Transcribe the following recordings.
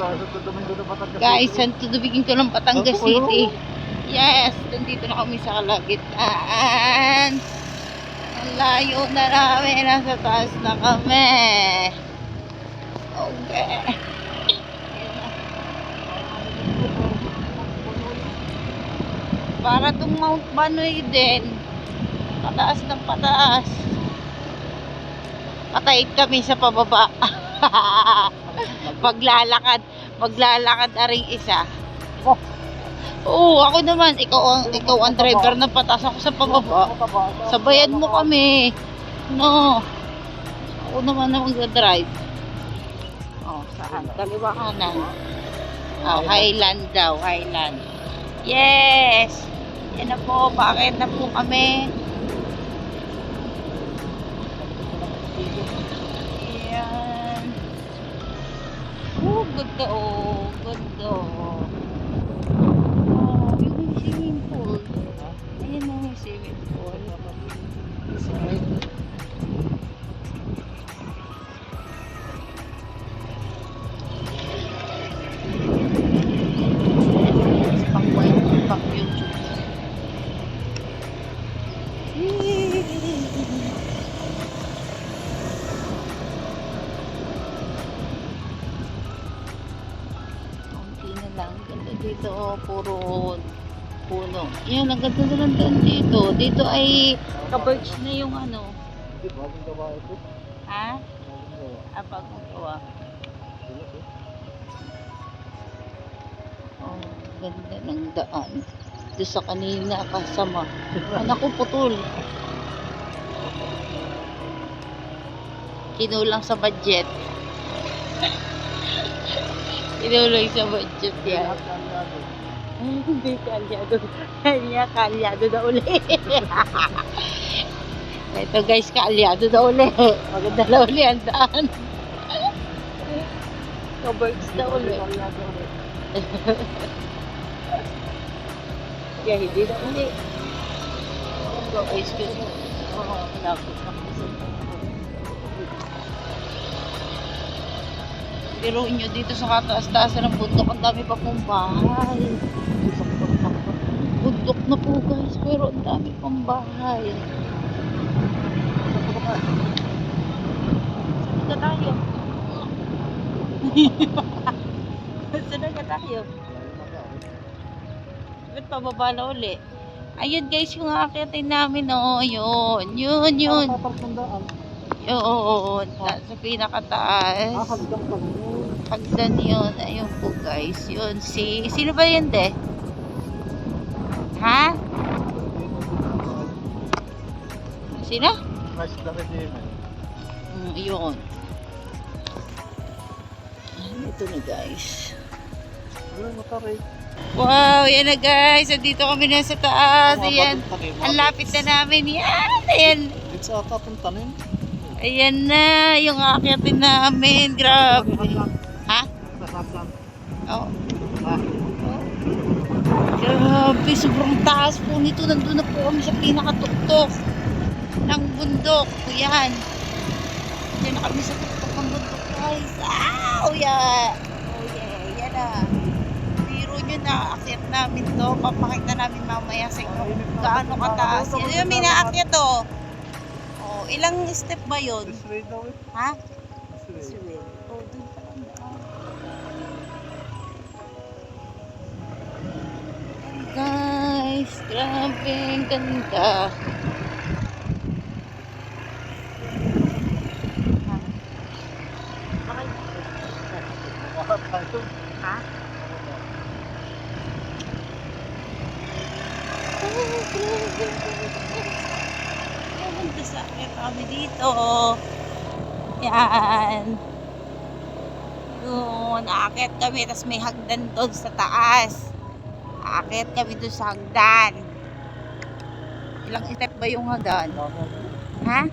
Guys, Santo Domingo ko ng Batangas City. Yes, nandito na kami sa kalagitnaan. Ang layo na namin. Nasa taas na kami. Okay. Para itong Mount Banoy din. Pataas ng pataas. Patay kami sa pababa. Maglalakad aring isa. Oo, ako naman, ikaw ang driver ng pataas, ako sa pababa. Sabayan mo kami. No. Ako naman ang magdadrive. Oh, saan? Kaliwa kanan. Oh, Highland daw, Highland. Yes! Yan na po, bakit na po kami? Yan. Oh, ganda oh. Ganda oh. Oh, yung may swimming pool. Ayan na may swimming pool. Pang YouTube. Konti na lang. Ganda dito, puro puno. Yan, ang ganda na lang dyan dito. Dito ay ka-birch na yung ano. Ha? Ah, bagong gawa. Oh, ganda ng daan. Doon sa kanina kasama. Anak ko putol. Kinulang sa budget. Kinulang sa budget yan. Hindi kalyado. Kanya kalyado na uli. Ito guys, kalyado na uli. Maganda na uli ang daan. Ka-birds na uli. Kaya hindi na uli. Excuse me. Lapit na kasi. Pero inyo dito sa kataas-taasan ng bundok, ang dami pa pong bahay. Bundok na po guys, pero ang dami pang bahay. Saan na tayo? Saan na tayo? Ba't pababa na uli? Ayun guys, yung aakitin namin, oh, yun. Yun. Oo, sa pinakataas. Hagdan yun. Ayun po guys. Yun sino ba yun de? Ha? Sino? Yun. Ito na guys. Wow, yan na guys. Dito kami na sa taas. Ayan. Ang lapit na namin. Yan. Ayan. Sa tapuntanin. Ayan na, yung aakitin namin. Grabe. Ha? Oo. Grabe, sobrang taas po nito. Nandun na po kami sa pinakatuktok ng bundok. Yan. Yan na kami sa tuktok ng bundok, guys. Oh yeah. Yan na. Biro nyo na, aakyat namin to. Papakita namin mamaya sa inyo gaano kataas. Yan yung minaakyat to. Ilang step ba yun? Ha? Oh, dun pa lang guys, grabe, ang ganda. Ha? Sa akin kami dito. Yan. Yun, aakit kami. Tapos may hagdan doon sa taas. Aakit kami doon sa hagdan. Ilang step ba yung hagdan? Ha?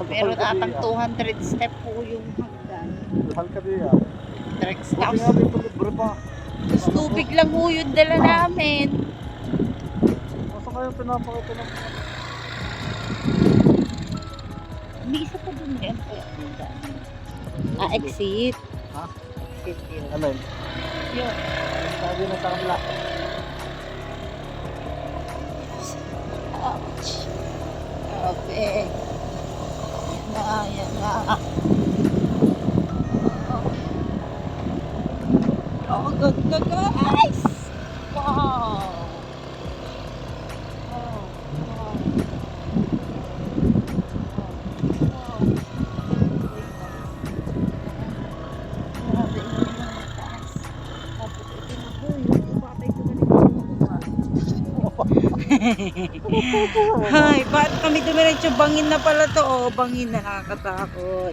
Meron atang 200 step po yung hagdan. 200 steps. Tapos tubig lang po yung dala namin. Masa kayo pinapakita ng May isa pa dun rin. Exit. Ha? Video. Ano yun? Yun. Sabi na sa kanila. Ouch. Grabe. Yan na. Oh, ganda guys! Wow! Wow! Wow! Wow! Grabe yun yung mataas. Tapos ito na po yung patay ko na Hay, ba't kami dumiretso? Bangin na pala to. Oh, bangin na, nakakatakot.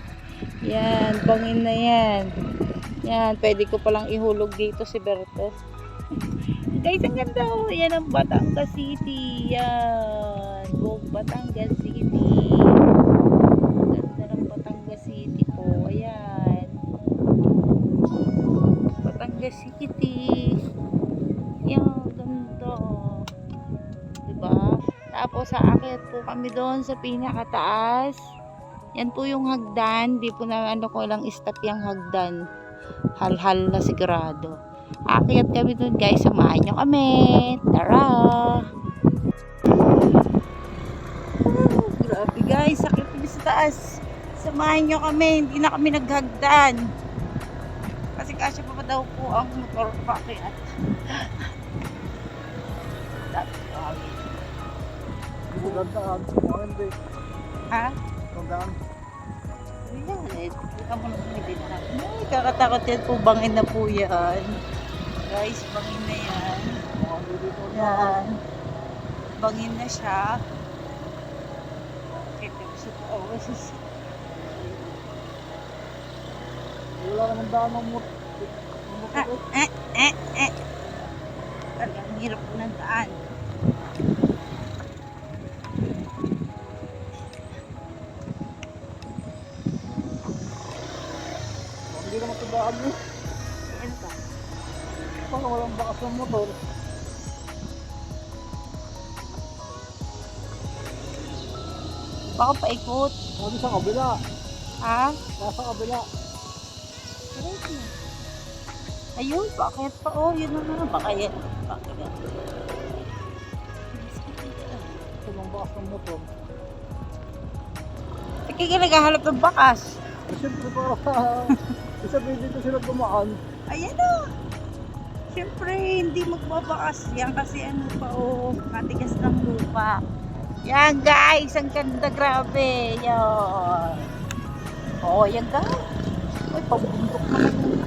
Yan, bangin na yan. Yan, pwede ko palang ihulog dito si Berto. Guys, ang ganda oh. Yan ang Batangas City. Yan. Buong Batangas City. Ang ganda ng Batangas City po. Ayan. Batangas City. Yan, ganda. Diba? Tapos aakyat po kami doon sa pinakataas. Yan po yung hagdan. Di po na ano ko lang stop yung hagdan. Hal-hal na sigurado. Aakyat kami doon guys. Samahan nyo kami. Tara! Grabe guys. Sakit kami sa taas. Samahan nyo kami. Hindi na kami naghagdan. Kasi kasya pa daw po ang motor paakyat. Gandaan. Hindi. Ha? Gandaan. Ayan, tika mo naman hindi na. Ay, kakatakot yan po. Bangin na po yan. Guys, bangin na yan. Yan. Bangin na siya. Kita ko siya po. Oh, Wala naman daan ng motor. Talagang hirap po ng daan. Hindi naman ito daan eh. Ano ba? Paano walang bakas ng motor? Baka paikot. Sabi sa kabila. Ha? Nasa kabila. Ayun, bakit pa? Oh, yun na nga. Baka yan. Baka yan. Ito ng bakas ng motor. Kaya naghahalap ng bakas. Siyempre para isabihin dito sila dumaan. Ayan o. Siyempre, hindi magbabakas yan kasi ano pa o, matigas ng lupa. Yan guys, ang ganda, grabe. Yan. Oh, yan guys. Uy, pabundok naman yun.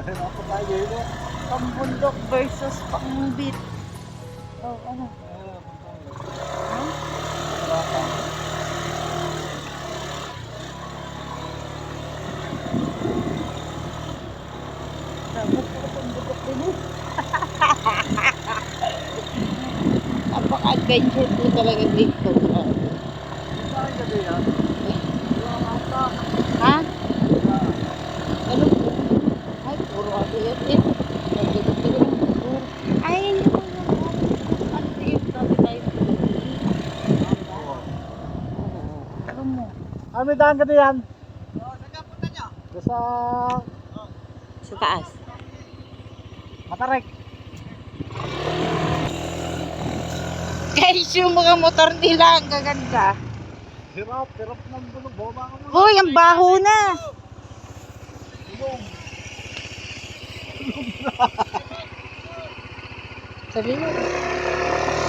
Ako tayo yun. Pambundok versus pangbit. Oh, ano? Ha? Dapat ko pambundok din eh. Napaka-adventure po talaga dito. Saan ka din yan? Wala ata. Ha? Ano? Ay, puro ano yan eh. Ay, yun yung ano yun, sabi tayo. Alam mo. Ah, may daan ka din yan? Saan ka punta nyo? Sa Sa taas. Matarek. Guys, yung mga motor nila, ang gaganda. Hirap ng bulog. Baba ka mo. Hoy, ang baho na. Bulog. Sabi mo.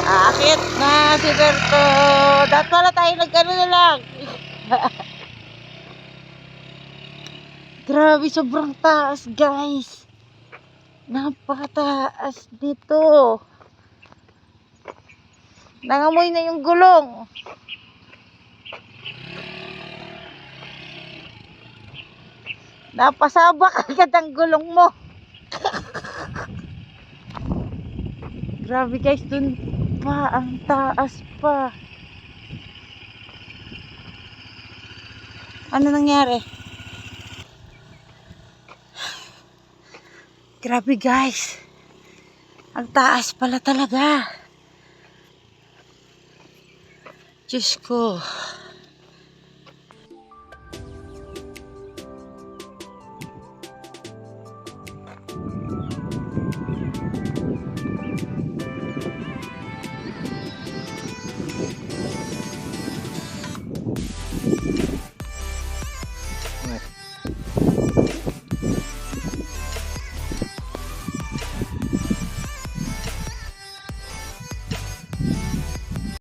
Aakit na si Berto. Dapat pala tayo nagkano na lang. Grabe, sobrang taas guys. Napakataas dito. Nangamoy na yung gulong. Napasabak agad ang gulong mo. Grabe guys, dun pa, ang taas pa. Ano nangyari? Grabe guys. Ang taas pala talaga. Diyos ko.